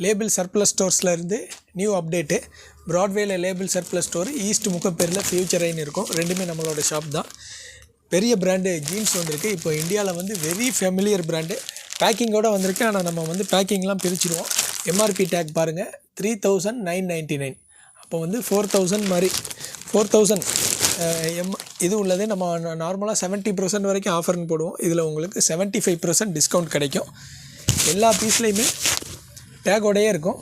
Label surplus ஸ்டோர்ஸில் இருந்து new update. ப்ராட்வேல லேபிள் சர்ப்ளஸ் ஸ்டோர் ஈஸ்ட் முகப்பேரில் ஃபியூச்சரைன்னு இருக்கும். ரெண்டுமே நம்மளோட ஷாப் தான். பெரிய பிராண்டு ஜீன்ஸ் வந்திருக்கு. இப்போ இந்தியாவில் வந்து வெரி ஃபெமிலியர் பிராண்டு. பேக்கிங்கோடு வந்திருக்கு. ஆனால் நம்ம வந்து பேக்கிங்லாம் பிரிச்சுருவோம். எம்ஆர்பி டேக் பாருங்கள், 3999. அப்போ வந்து 4000 மாதிரி 4000 இது உள்ளது. நம்ம நார்மலாக 70% வரைக்கும் ஆஃபர்னு போடுவோம். இதில் உங்களுக்கு 75% டிஸ்கவுண்ட் கிடைக்கும். எல்லா பீஸ்லேயுமே டேகோடையே இருக்கும்.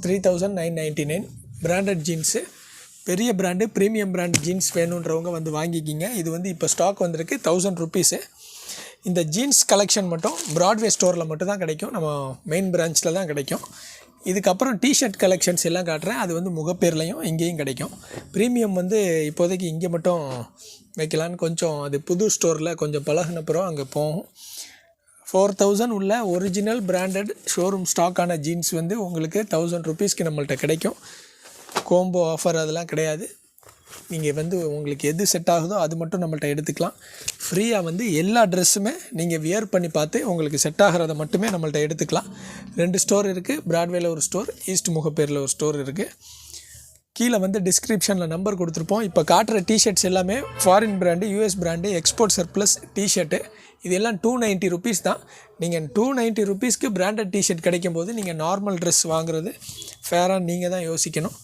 3999 பிராண்டட் ஜீன்ஸு. பெரிய பிராண்டு, ப்ரீமியம் பிராண்ட் ஜீன்ஸ் வேணுன்றவங்க வந்து வாங்கிக்கிங்க. இது வந்து இப்போ ஸ்டாக் வந்திருக்கு 1000 ருப்பீஸு. இந்த ஜீன்ஸ் கலெக்ஷன் மட்டும் ப்ராட்வே ஸ்டோரில் மட்டும் தான் கிடைக்கும். நம்ம மெயின் பிரான்ச்சில் தான் கிடைக்கும். இதுக்கப்புறம் டிஷர்ட் கலெக்ஷன்ஸ் எல்லாம் காட்டுறேன். அது வந்து முகப்பேர்லையும் இங்கேயும் கிடைக்கும். ப்ரீமியம் வந்து இப்போதைக்கு இங்கே மட்டும் வைக்கலான்னு கொஞ்சம் அது புது ஸ்டோரில் கொஞ்சம் பழகினப்புறம் அங்கே போகும். 4000 உள்ள ஒரிஜினல் பிராண்டட் ஷோரூம் ஸ்டாக்கான ஜீன்ஸ் வந்து உங்களுக்கு 1000 ருப்பீஸ்க்கு நம்மள்ட்ட கிடைக்கும். கோம்போ ஆஃபர் அதெல்லாம் கிடையாது. நீங்கள் வந்து உங்களுக்கு எது செட் ஆகுதோ அது மட்டும் நம்மள்ட்ட எடுத்துக்கலாம். ஃப்ரீயாக வந்து எல்லா ட்ரெஸ்ஸுமே நீங்கள் வியர் பண்ணி பார்த்து உங்களுக்கு செட் ஆகிறத மட்டுமே நம்மள்ட்ட எடுத்துக்கலாம். 2 ஸ்டோர் இருக்குது. ப்ராட்வேல ஒரு ஸ்டோர், ஈஸ்ட் முகப்பேரில் ஒரு ஸ்டோர் இருக்குது. கீழே வந்து டிஸ்கிரிப்ஷனில் நம்பர் கொடுத்துருப்போம். இப்போ காட்டுற டிஷர்ட்ஸ் எல்லாமே foreign brand, US brand, export surplus T shirt. இது எல்லாம் 290 ருப்பீஸ் தான். நீங்கள் 290 ருப்பீஸ்க்கு பிராண்டட் டிஷர்ட் கிடைக்கும் போது நீங்கள் நார்மல் ட்ரெஸ் வாங்குறது ஃபேராக நீங்கள் தான் யோசிக்கணும்.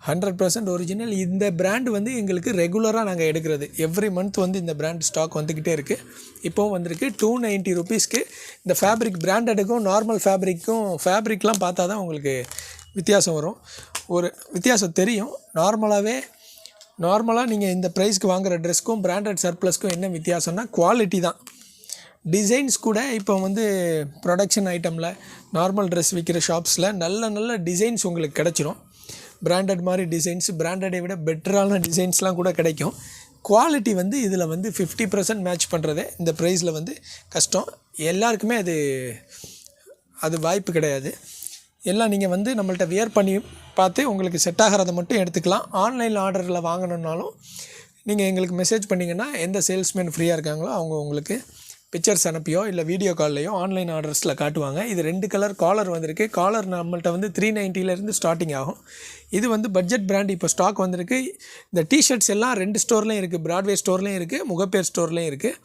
100% ஒரிஜினல். இந்த பிராண்டு வந்து எங்களுக்கு ரெகுலராக நாங்கள் எடுக்கிறது. எவ்ரி மந்த் வந்து இந்த பிராண்ட் ஸ்டாக் வந்துக்கிட்டே இருக்குது. இப்போவும் வந்திருக்கு 290 ருப்பீஸ்க்கு. இந்த ஃபேப்ரிக் பிராண்டடுக்கும் நார்மல் ஃபேப்ரிக்லாம் பார்த்தா தான் உங்களுக்கு வித்தியாசம் வரும். ஒரு வித்தியாசம் தெரியும். நார்மலாக நீங்கள் இந்த ப்ரைஸ்க்கு வாங்குகிற ட்ரெஸ்க்கும் பிராண்டட் சர்ப்ளஸ்க்கும் என்ன வித்தியாசம்னா குவாலிட்டி தான். டிசைன்ஸ் கூட இப்போ வந்து ப்ரொடக்ஷன் ஐட்டமில் நார்மல் ட்ரெஸ் விற்கிற ஷாப்ஸில் நல்ல டிசைன்ஸ் உங்களுக்கு கிடச்சிரும். பிராண்டட் மாதிரி டிசைன்ஸ், பிராண்டடை விட பெட்டரான டிசைன்ஸ்லாம் கூட கிடைக்கும். குவாலிட்டி வந்து இதில் வந்து 50% மேட்ச் பண்ணுறதே இந்த ப்ரைஸில் வந்து கஷ்டம். எல்லாருக்குமே அது வாய்ப்பு கிடையாது. எல்லாம் நீங்கள் வந்து நம்மள்ட்ட வியர் பண்ணி பார்த்து உங்களுக்கு செட் ஆகிறத மட்டும் எடுத்துக்கலாம். ஆன்லைனில் ஆர்டரில் வாங்கணுன்னாலும் நீங்கள் எங்களுக்கு மெசேஜ் பண்ணிங்கன்னா எந்த சேல்ஸ்மேன் ஃப்ரீயாக இருக்காங்களோ அவங்க உங்களுக்கு பிக்சர்ஸ் அனுப்பியோ இல்லை வீடியோ கால்லையோ ஆன்லைன் ஆர்டர்ஸில் காட்டுவாங்க. இது 2 கலர் காலர் வந்திருக்கு. காலர் நம்மள்ட்ட வந்து 390 ஸ்டார்டிங் ஆகும். இது வந்து பட்ஜெட் பிராண்ட். இப்போ ஸ்டாக் வந்திருக்கு. இந்த டிஷர்ட்ஸ் எல்லாம் 2 ஸ்டோர்லேயும் இருக்குது. ப்ராட்வே ஸ்டோர்லேயும் இருக்குது, முகப்பேர் ஸ்டோர்லேயும் இருக்குது.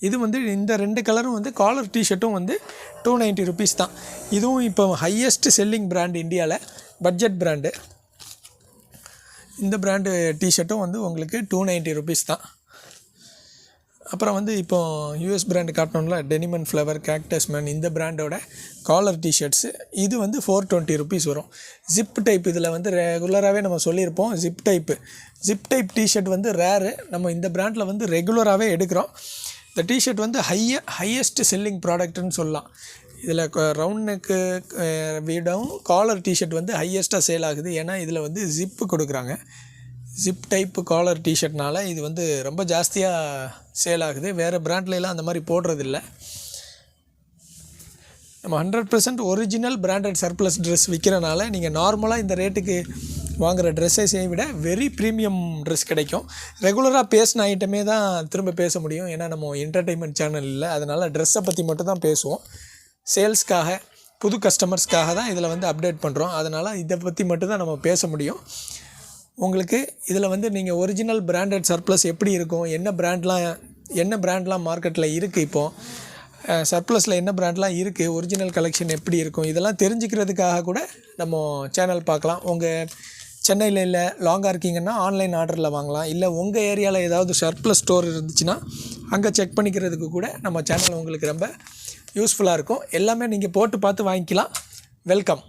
இது வந்து இந்த 2 கலரும் வந்து காலர் டிஷர்ட்டும் வந்து 290 ருப்பீஸ் தான். இதுவும் இப்போ ஹையஸ்ட் செல்லிங் பிராண்ட் இந்தியாவில், பட்ஜெட் பிராண்டு. இந்த பிராண்டு டிஷர்ட்டும் வந்து உங்களுக்கு 290 ருப்பீஸ் தான். அப்புறம் வந்து இப்போ யூஎஸ் பிராண்டு காட்டணும்ல, denim and flower, cactus man, இந்த பிராண்டோட காலர் டிஷர்ட்ஸு இது வந்து 420 ருப்பீஸ் வரும். ஜிப் டைப் இதில் வந்து ரெகுலராகவே நம்ம சொல்லியிருப்போம். ஜிப் டைப் டிஷர்ட் வந்து ரேரு. நம்ம இந்த பிராண்டில் வந்து ரெகுலராகவே எடுக்கிறோம். இந்த டிஷர்ட் வந்து ஹையஸ்ட் செல்லிங் ப்ராடக்ட்னு சொல்லலாம். இதில் ரவுண்ட் நெக்கு விடவும் காலர் டிஷர்ட் வந்து ஹையஸ்ட்டாக சேல் ஆகுது. ஏன்னா இதில் வந்து ஜிப்பு கொடுக்குறாங்க. ஜிப் டைப்பு காலர் டிஷர்ட்னால இது வந்து ரொம்ப ஜாஸ்தியாக சேல் ஆகுது. வேறு பிராண்ட்லாம் அந்த மாதிரி போடுறதில்ல. நம்ம 100% ஒரிஜினல் பிராண்டட் சர்ப்ளஸ் ட்ரெஸ் விற்கிறனால நீங்கள் நார்மலாக இந்த ரேட்டுக்கு வாங்குகிற ட்ரெஸ்ஸை விட வெரி ப்ரீமியம் ட்ரெஸ் கிடைக்கும். ரெகுலராக பேசின ஐட்டமே தான் திரும்ப பேச முடியும். ஏன்னா நம்ம என்டர்டெயின்மெண்ட் சேனல் இல்லை. அதனால் ட்ரெஸ்ஸை பற்றி மட்டும் தான் பேசுவோம். சேல்ஸ்க்காக, புது கஸ்டமர்ஸ்க்காக தான் இதில் வந்து அப்டேட் பண்ணுறோம். அதனால் இதை பற்றி மட்டும்தான் நம்ம பேச முடியும். உங்களுக்கு இதில் வந்து நீங்கள் ஒரிஜினல் பிராண்டட் சர்ப்ளஸ் எப்படி இருக்கும், என்ன பிராண்ட்லாம் மார்க்கெட்டில் இருக்குது, இப்போது சர்ப்ளஸில் என்ன பிராண்ட்லாம் இருக்குது, ஒரிஜினல் கலெக்ஷன் எப்படி இருக்கும், இதெல்லாம் தெரிஞ்சுக்கிறதுக்காக கூட நம்ம சேனல் பார்க்கலாம். உங்கள் சென்னையில் இல்லை லாங்காக இருக்கீங்கன்னா ஆன்லைன் ஆர்டரில் வாங்கலாம். இல்லை உங்கள் ஏரியாவில் ஏதாவது சர்ப்ளஸ் ஸ்டோர் இருந்துச்சுன்னா அங்கே செக் பண்ணிக்கிறதுக்கு கூட நம்ம சேனல் உங்களுக்கு ரொம்ப யூஸ்ஃபுல்லாக இருக்கும். எல்லாமே நீங்கள் போட்டு பார்த்து வாங்கிக்கலாம். வெல்கம்.